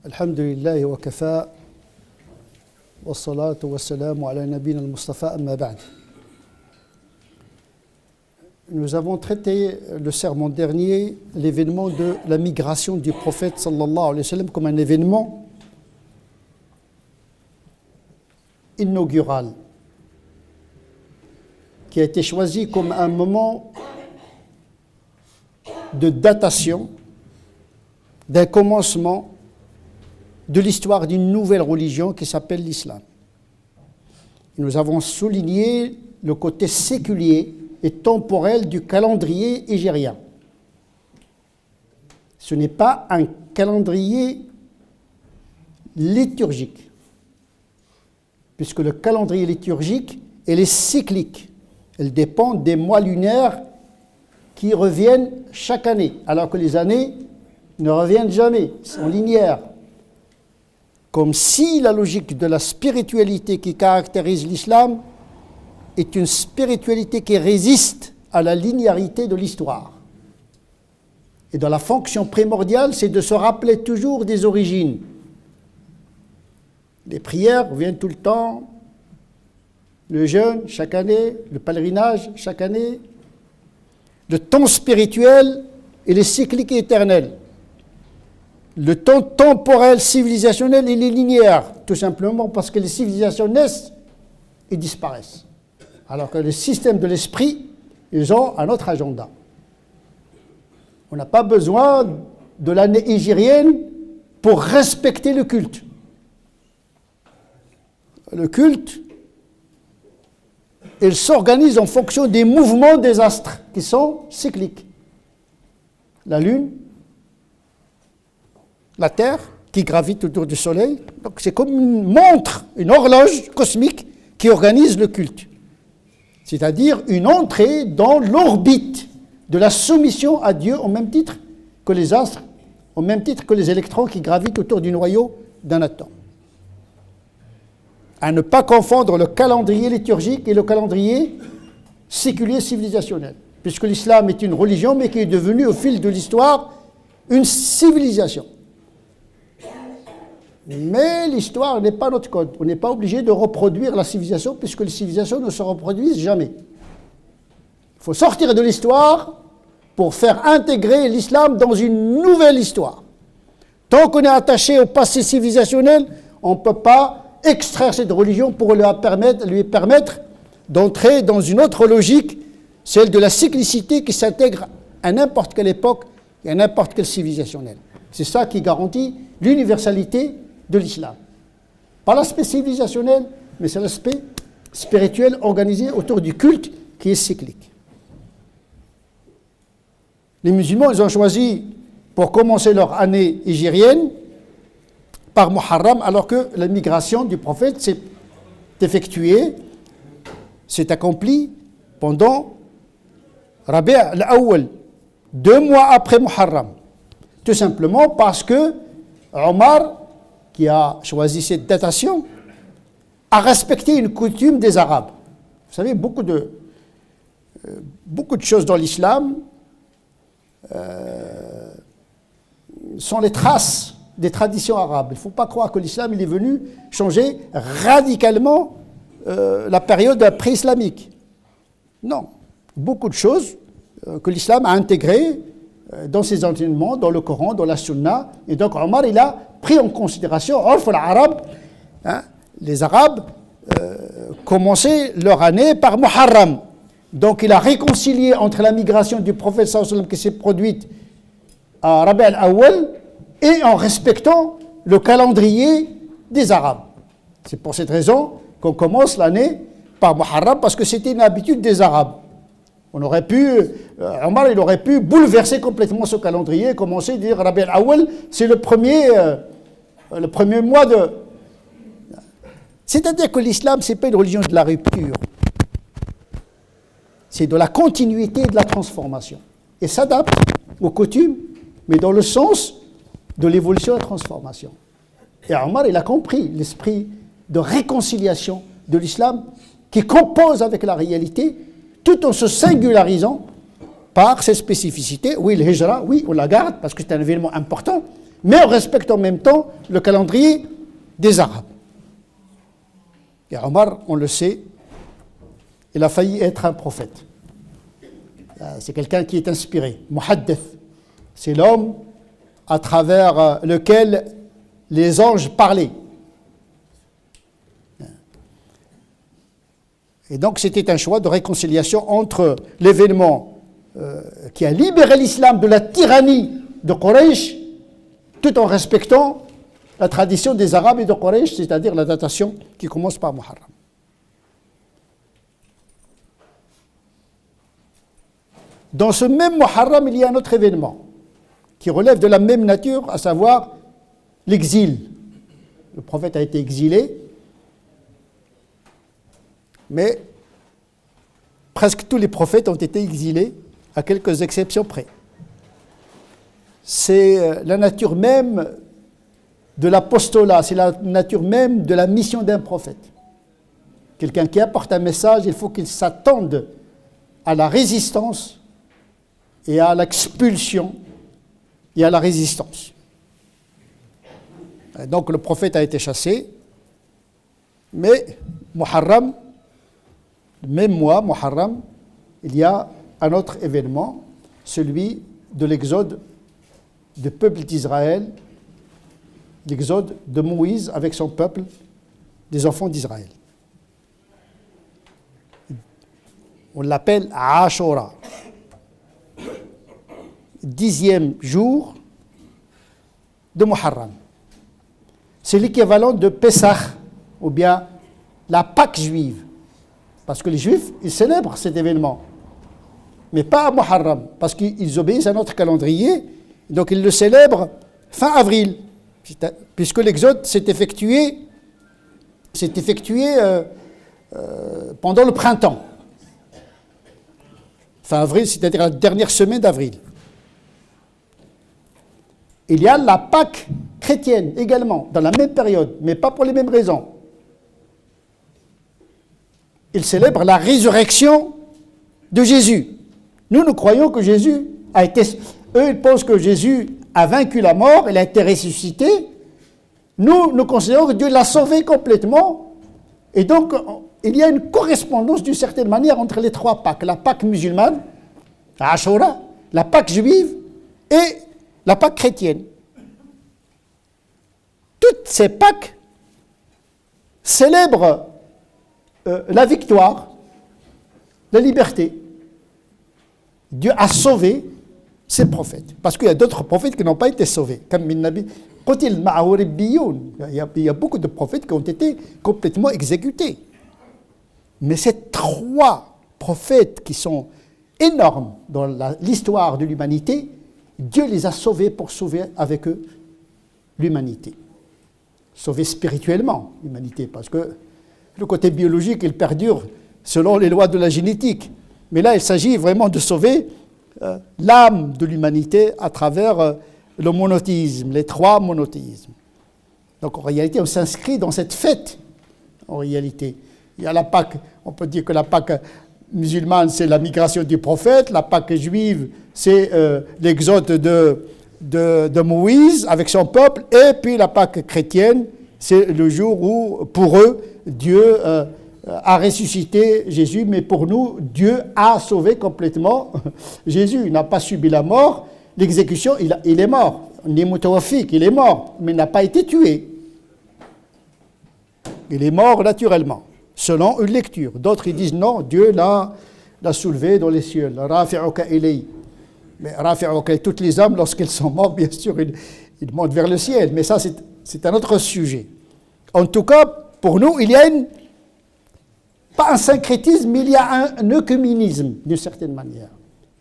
الحمد لله وكفى والصلاة والسلام على نبينا المصطفى أما بعد. Nous avons traité le sermon dernier l'événement de la migration du prophète sallallahu alayhi wa sallam comme un événement inaugural qui a été choisi comme un moment de datation d'un commencement de l'histoire d'une nouvelle religion qui s'appelle l'islam. Nous avons souligné le côté séculier et temporel du calendrier hégérien. Ce n'est pas un calendrier liturgique, puisque le calendrier liturgique, elle est cyclique. Elle dépend des mois lunaires qui reviennent chaque année, alors que les années ne reviennent jamais, sont linéaires. Comme si la logique de la spiritualité qui caractérise l'islam est une spiritualité qui résiste à la linéarité de l'histoire. Et dans la fonction primordiale, c'est de se rappeler toujours des origines. Les prières reviennent tout le temps, le jeûne chaque année, le pèlerinage chaque année. Le temps spirituel et les cycliques éternels. Le temps temporel, civilisationnel, il est linéaire, tout simplement parce que les civilisations naissent et disparaissent. Alors que les systèmes de l'esprit, ils ont un autre agenda. On n'a pas besoin de l'année hégérienne pour respecter le culte. Le culte, il s'organise en fonction des mouvements des astres qui sont cycliques. La Lune, la Terre qui gravite autour du Soleil. Donc c'est comme une montre, une horloge cosmique qui organise le culte. C'est-à-dire une entrée dans l'orbite de la soumission à Dieu au même titre que les astres, au même titre que les électrons qui gravitent autour du noyau d'un atome. À ne pas confondre le calendrier liturgique et le calendrier séculier civilisationnel, puisque l'islam est une religion mais qui est devenue au fil de l'histoire une civilisation. Mais l'histoire n'est pas notre code. On n'est pas obligé de reproduire la civilisation puisque les civilisations ne se reproduisent jamais. Il faut sortir de l'histoire pour faire intégrer l'islam dans une nouvelle histoire. Tant qu'on est attaché au passé civilisationnel, on ne peut pas extraire cette religion pour lui permettre d'entrer dans une autre logique, celle de la cyclicité qui s'intègre à n'importe quelle époque et à n'importe quelle civilisationnelle. C'est ça qui garantit l'universalité de l'islam. Pas l'aspect civilisationnel, mais c'est l'aspect spirituel organisé autour du culte qui est cyclique. Les musulmans, ils ont choisi pour commencer leur année hégérienne par Muharram, alors que la migration du prophète s'est effectuée, s'est accomplie pendant Rabi' al-Awwal, 2 mois après Muharram. Tout simplement parce que Omar, qui a choisi cette datation, a respecté une coutume des Arabes. Vous savez, beaucoup de choses dans l'islam sont les traces des traditions arabes. Il ne faut pas croire que l'islam il est venu changer radicalement la période pré-islamique. Non. Beaucoup de choses que l'islam a intégrées dans ses enseignements, dans le Coran, dans la Sunna. Et donc Omar, il a pris en considération, les Arabes commençaient leur année par Muharram. Donc il a réconcilié entre la migration du prophète sallallahu alayhi wa sallam qui s'est produite à Rabi' al-Awwal et en respectant le calendrier des Arabes. C'est pour cette raison qu'on commence l'année par Muharram, parce que c'était une habitude des Arabes. Omar, il aurait pu bouleverser complètement ce calendrier et commencer à dire Rabi' al-Awwal, c'est le premier mois de... C'est-à-dire que l'islam, ce n'est pas une religion de la rupture. C'est de la continuité et de la transformation. Et s'adapte aux coutumes, mais dans le sens de l'évolution et de la transformation. Et Omar, il a compris l'esprit de réconciliation de l'islam qui compose avec la réalité, tout en se singularisant par ses spécificités. Oui, le hijra, oui, on la garde parce que c'est un événement important, Mais on respecte en même temps le calendrier des Arabes. Et Omar, on le sait, il a failli être un prophète. C'est quelqu'un qui est inspiré, muhaddith. C'est l'homme à travers lequel les anges parlaient. Et donc c'était un choix de réconciliation entre l'événement qui a libéré l'islam de la tyrannie de Quraysh, tout en respectant la tradition des Arabes et de Quraysh, c'est-à-dire la datation qui commence par Muharram. Dans ce même Muharram, il y a un autre événement qui relève de la même nature, à savoir l'exil. Le prophète a été exilé, mais presque tous les prophètes ont été exilés, à quelques exceptions près. C'est la nature même de l'apostolat, c'est la nature même de la mission d'un prophète. Quelqu'un qui apporte un message, il faut qu'il s'attende à la résistance et à l'expulsion et à la résistance. Et donc le prophète a été chassé, mais Muharram, le même mois, Muharram, il y a un autre événement, celui de l'exode du peuple d'Israël, l'exode de Moïse avec son peuple, des enfants d'Israël. On l'appelle Ashura. 10e jour de Muharram. C'est l'équivalent de Pessah, ou bien la Pâque juive. Parce que les Juifs, ils célèbrent cet événement. Mais pas à Muharram, parce qu'ils obéissent à notre calendrier, donc ils le célèbrent fin avril, puisque l'exode s'est effectué pendant le printemps. Fin avril, c'est-à-dire la dernière semaine d'avril. Il y a la Pâque chrétienne également, dans la même période, mais pas pour les mêmes raisons. Ils célèbrent la résurrection de Jésus. Nous croyons que Jésus a été... Eux, ils pensent que Jésus a vaincu la mort, il a été ressuscité. Nous considérons que Dieu l'a sauvé complètement. Et donc, il y a une correspondance d'une certaine manière entre les trois Pâques. La Pâque musulmane, Ashura, la Pâque juive et la Pâque chrétienne. Toutes ces Pâques célèbrent la victoire, la liberté. Dieu a sauvé ses prophètes. Parce qu'il y a d'autres prophètes qui n'ont pas été sauvés. Il y a beaucoup de prophètes qui ont été complètement exécutés. Mais ces trois prophètes qui sont énormes dans l'histoire de l'humanité, Dieu les a sauvés pour sauver avec eux l'humanité. Sauver spirituellement l'humanité, parce que le côté biologique, il perdure selon les lois de la génétique. Mais là, il s'agit vraiment de sauver l'âme de l'humanité à travers le monothéisme, les trois monothéismes. Donc en réalité, on s'inscrit dans cette fête, en réalité. Il y a la Pâque, on peut dire que la Pâque musulmane, c'est la migration du prophète, la Pâque juive, c'est l'exode de Moïse avec son peuple, et puis la Pâque chrétienne, c'est le jour où, pour eux, Dieu a ressuscité Jésus, mais pour nous, Dieu a sauvé complètement Jésus. Il n'a pas subi la mort, l'exécution, il est mort. Il est mort, mais il n'a pas été tué. Il est mort naturellement, selon une lecture. D'autres, ils disent non, Dieu l'a soulevé dans les cieux. Rafi'uka ilay. Mais Rafi'uka, toutes les âmes, lorsqu'elles sont mortes, bien sûr, ils montent vers le ciel. Mais ça, c'est un autre sujet. En tout cas, pour nous, il y a pas un syncrétisme, mais il y a un œcuménisme, d'une certaine manière.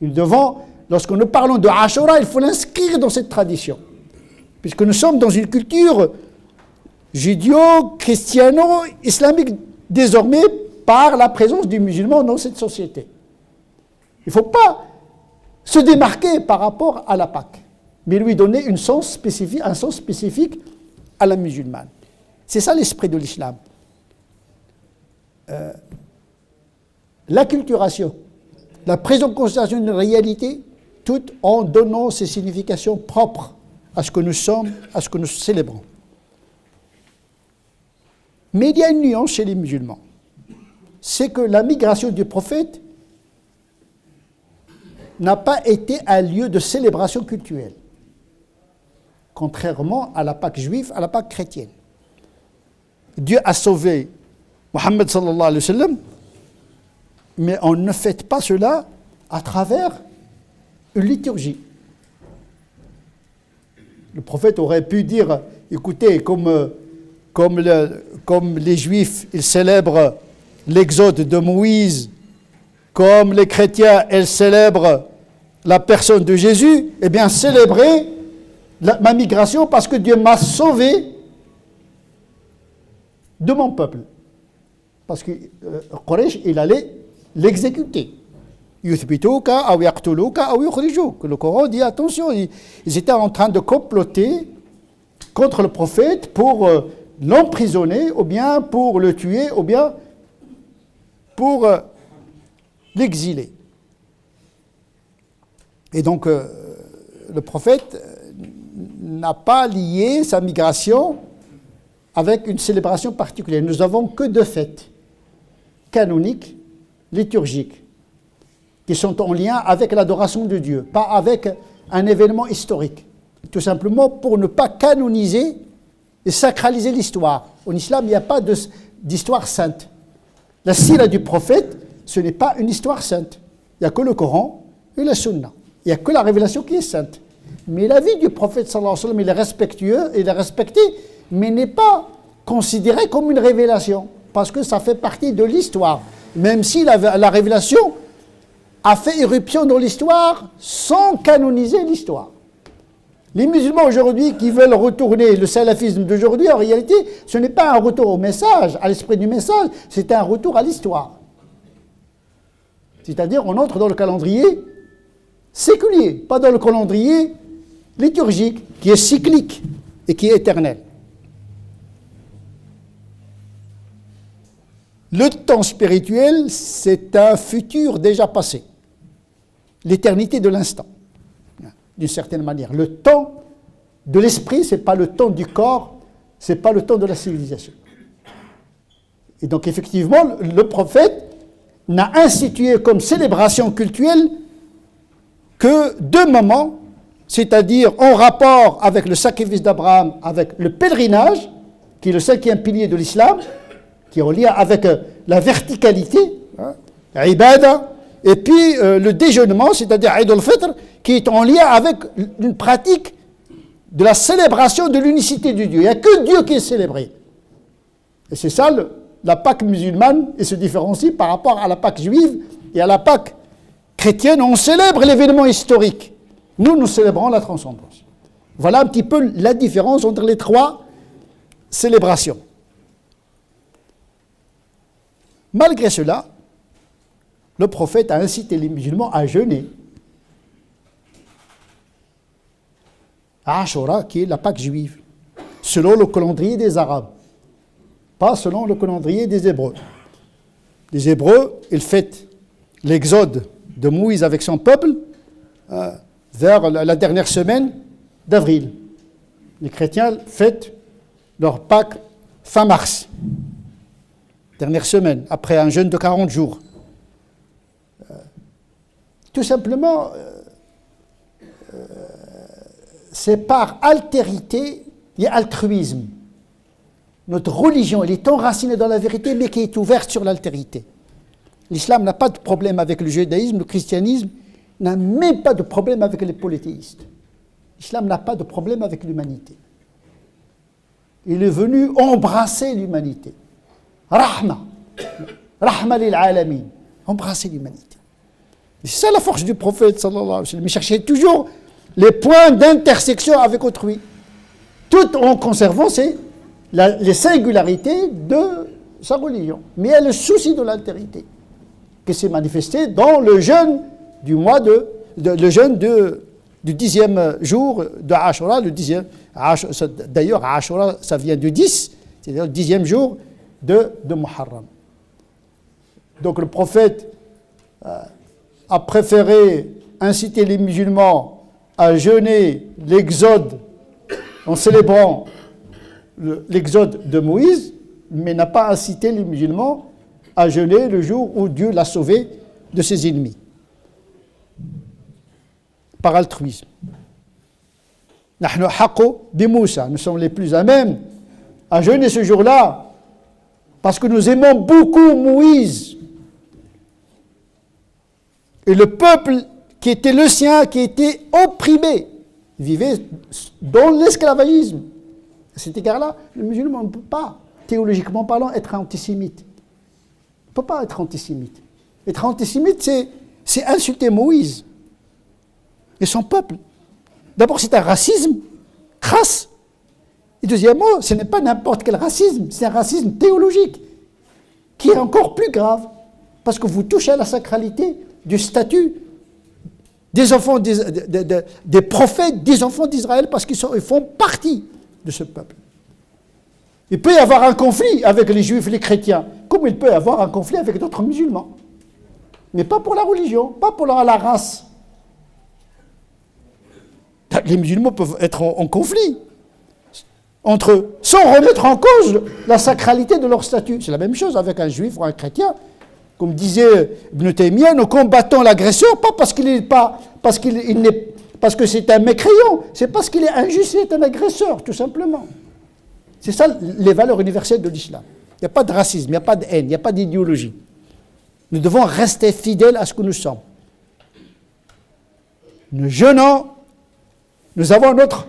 Nous devons, lorsque nous parlons de Ashura, il faut l'inscrire dans cette tradition. Puisque nous sommes dans une culture judéo-christiano-islamique, désormais, par la présence du musulman dans cette société. Il ne faut pas se démarquer par rapport à la Pâque, mais lui donner un sens spécifique à la musulmane. C'est ça l'esprit de l'islam. L'acculturation, la prise en considération d'une réalité, tout en donnant ses significations propres à ce que nous sommes, à ce que nous célébrons. Mais il y a une nuance chez les musulmans. C'est que la migration du prophète n'a pas été un lieu de célébration cultuelle, contrairement à la Pâque juive, à la Pâque chrétienne. Dieu a sauvé Mohammed sallallahu alayhi wa sallam, mais on ne fête pas cela à travers une liturgie. Le prophète aurait pu dire, écoutez, comme les Juifs, ils célèbrent l'exode de Moïse, comme les chrétiens, ils célèbrent la personne de Jésus, eh bien, célébrez ma migration parce que Dieu m'a sauvé de mon peuple. Parce que Quraysh, il allait l'exécuter. Yuthbituka ou yaqtuluka ou yukhrijuk. Le Coran dit attention, ils étaient en train de comploter contre le prophète pour l'emprisonner, ou bien pour le tuer, ou bien pour l'exiler. Et donc, le prophète n'a pas lié sa migration avec une célébration particulière. Nous n'avons que deux fêtes canoniques, liturgiques, qui sont en lien avec l'adoration de Dieu, pas avec un événement historique. Tout simplement pour ne pas canoniser et sacraliser l'histoire. En islam, il n'y a pas d'histoire sainte. La sira du prophète, ce n'est pas une histoire sainte. Il n'y a que le Coran et la Sunna. Il n'y a que la révélation qui est sainte. Mais la vie du prophète, sallallahu alayhi wa sallam, il est respectueux, il est respecté, mais n'est pas considéré comme une révélation, parce que ça fait partie de l'histoire. Même si la révélation a fait irruption dans l'histoire sans canoniser l'histoire. Les musulmans aujourd'hui qui veulent retourner le salafisme d'aujourd'hui, en réalité, ce n'est pas un retour au message, à l'esprit du message, c'est un retour à l'histoire. C'est-à-dire, on entre dans le calendrier séculier, pas dans le calendrier liturgique, qui est cyclique et qui est éternel. Le temps spirituel, c'est un futur déjà passé. L'éternité de l'instant, d'une certaine manière. Le temps de l'esprit, ce n'est pas le temps du corps, ce n'est pas le temps de la civilisation. Et donc, effectivement, le prophète n'a institué comme célébration cultuelle que deux moments, c'est-à-dire en rapport avec le sacrifice d'Abraham, avec le pèlerinage, qui est le cinquième pilier de l'islam, qui est en lien avec la verticalité, ibada, et puis le déjeunement, c'est-à-dire Eid al-Fitr, qui est en lien avec une pratique de la célébration de l'unicité de Dieu. Il n'y a que Dieu qui est célébré. Et c'est ça, la Pâque musulmane, et se différencie par rapport à la Pâque juive et à la Pâque chrétienne. On célèbre l'événement historique. Nous célébrons la transcendance. Voilà un petit peu la différence entre les trois célébrations. Malgré cela, le prophète a incité les musulmans à jeûner à Ashura, qui est la Pâque juive, selon le calendrier des Arabes, pas selon le calendrier des Hébreux. Les Hébreux, ils fêtent l'exode de Moïse avec son peuple vers la dernière semaine d'avril. Les chrétiens fêtent leur Pâque fin mars, dernière semaine, après un jeûne de 40 jours. Tout simplement, c'est par altérité et altruisme. Notre religion, elle est enracinée dans la vérité, mais qui est ouverte sur l'altérité. L'islam n'a pas de problème avec le judaïsme, le christianisme n'a même pas de problème avec les polythéistes. L'islam n'a pas de problème avec l'humanité. Il est venu embrasser l'humanité. Rahma. Rahma lil alamin. Embrasser l'humanité. C'est ça la force du prophète, sallallahu alayhi wa sallam. Il cherchait toujours les points d'intersection avec autrui, tout en conservant les singularités de sa religion. Mais il y a le souci de l'altérité qui s'est manifesté dans le jeûne du mois le jeûne du 10e jour de Ashura. D'ailleurs, Ashura, ça vient du 10, c'est-à-dire le 10e jour de Muharram. Donc le prophète a préféré inciter les musulmans à jeûner l'exode en célébrant l'exode de Moïse, mais n'a pas incité les musulmans à jeûner le jour où Dieu l'a sauvé de ses ennemis, par altruisme. Nous sommes les plus à même à jeûner ce jour-là, parce que nous aimons beaucoup Moïse. Et le peuple qui était le sien, qui était opprimé, vivait dans l'esclavagisme. À cet égard-là, le musulman ne peut pas, théologiquement parlant, être antisémite. Il ne peut pas être antisémite. Être antisémite, c'est insulter Moïse et son peuple. D'abord, c'est un racisme crasse. Et deuxièmement, ce n'est pas n'importe quel racisme, c'est un racisme théologique, qui est encore plus grave, parce que vous touchez à la sacralité du statut des enfants, des prophètes, des enfants d'Israël, parce qu'ils font partie de ce peuple. Il peut y avoir un conflit avec les juifs et les chrétiens, comme il peut y avoir un conflit avec d'autres musulmans. Mais pas pour la religion, pas pour la race. Les musulmans peuvent être en conflit entre eux, sans remettre en cause la sacralité de leur statut. C'est la même chose avec un juif ou un chrétien. Comme disait Ibn Taymiyyah, nous combattons l'agresseur, pas parce que c'est un mécréant, c'est parce qu'il est injuste, il est un agresseur, tout simplement. C'est ça les valeurs universelles de l'islam. Il n'y a pas de racisme, il n'y a pas de haine, il n'y a pas d'idéologie. Nous devons rester fidèles à ce que nous sommes. Nous jeûnons, nous avons notre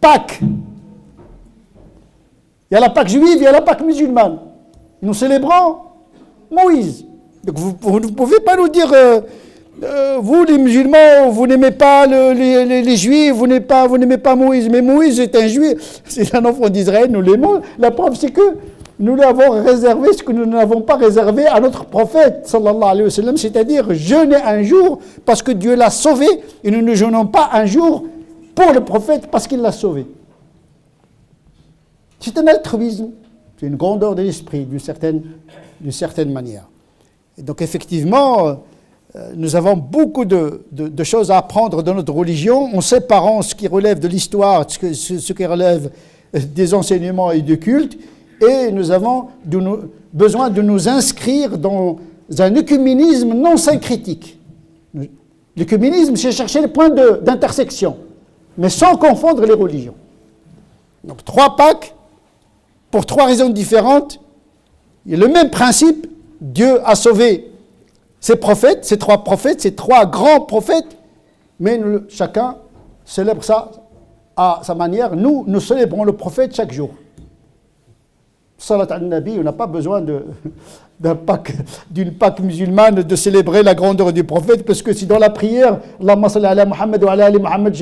Pâques. Il y a la Pâque juive, il y a la Pâque musulmane. Nous célébrons Moïse. Donc vous ne pouvez pas nous dire, vous les musulmans, vous n'aimez pas les juifs, vous n'aimez pas Moïse. Mais Moïse est un juif, c'est un enfant d'Israël, nous l'aimons. La preuve, c'est que nous lui avons réservé ce que nous n'avons pas réservé à notre prophète, sallallahu alayhi wa sallam, c'est-à-dire jeûner un jour parce que Dieu l'a sauvé, et nous ne jeûnons pas un jour pour le prophète parce qu'il l'a sauvé. C'est un altruisme, c'est une grandeur de l'esprit d'une certaine manière. Et donc effectivement, nous avons beaucoup de choses à apprendre dans notre religion en séparant ce qui relève de l'histoire, ce qui relève des enseignements et du culte, et nous avons besoin de nous inscrire dans un œcuménisme non syncrétique. L'œcuménisme, c'est chercher les points d'intersection, mais sans confondre les religions. Donc 3 Pâques, pour 3 raisons différentes, il y a le même principe, Dieu a sauvé ses prophètes, ces 3 prophètes, ces 3 grands prophètes, mais chacun célèbre ça à sa manière. Nous célébrons le prophète chaque jour. Salat al-Nabi, on n'a pas besoin d'une Pâque musulmane de célébrer la grandeur du prophète, parce que si dans la prière, Allahumma salli ala Muhammad wa ala ali Muhammad,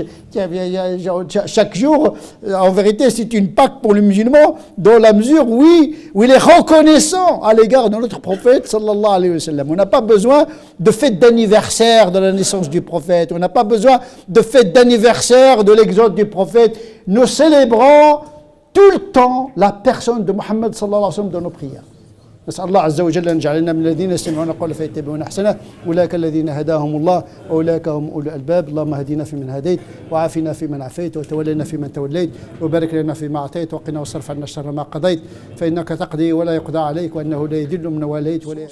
chaque jour, en vérité, c'est une Pâque pour le musulman, dans la mesure où il est reconnaissant à l'égard de notre prophète, sallallahu alayhi wa sallam. On n'a pas besoin de fête d'anniversaire de la naissance du prophète, on n'a pas besoin de fête d'anniversaire de l'exode du prophète. Nous célébrons tout le temps la personne de Muhammad sallallahu alayhi wa sallam dans nos prières. نسأل الله عز وجل أن يجعلنا من الذين يستمعون القول فيتبعون أحسنه أولئك الذين هداهم الله وأولئك هم أولو الألباب اللهم اهدنا فيمن هديت وعافنا فيمن عافيت وتولنا فيمن توليت وبارك لنا فيما أعطيت وقنا واصرف عنا شر ما قضيت فإنك تقضي ولا يقضى عليك وأنه لا يذل من واليت ولا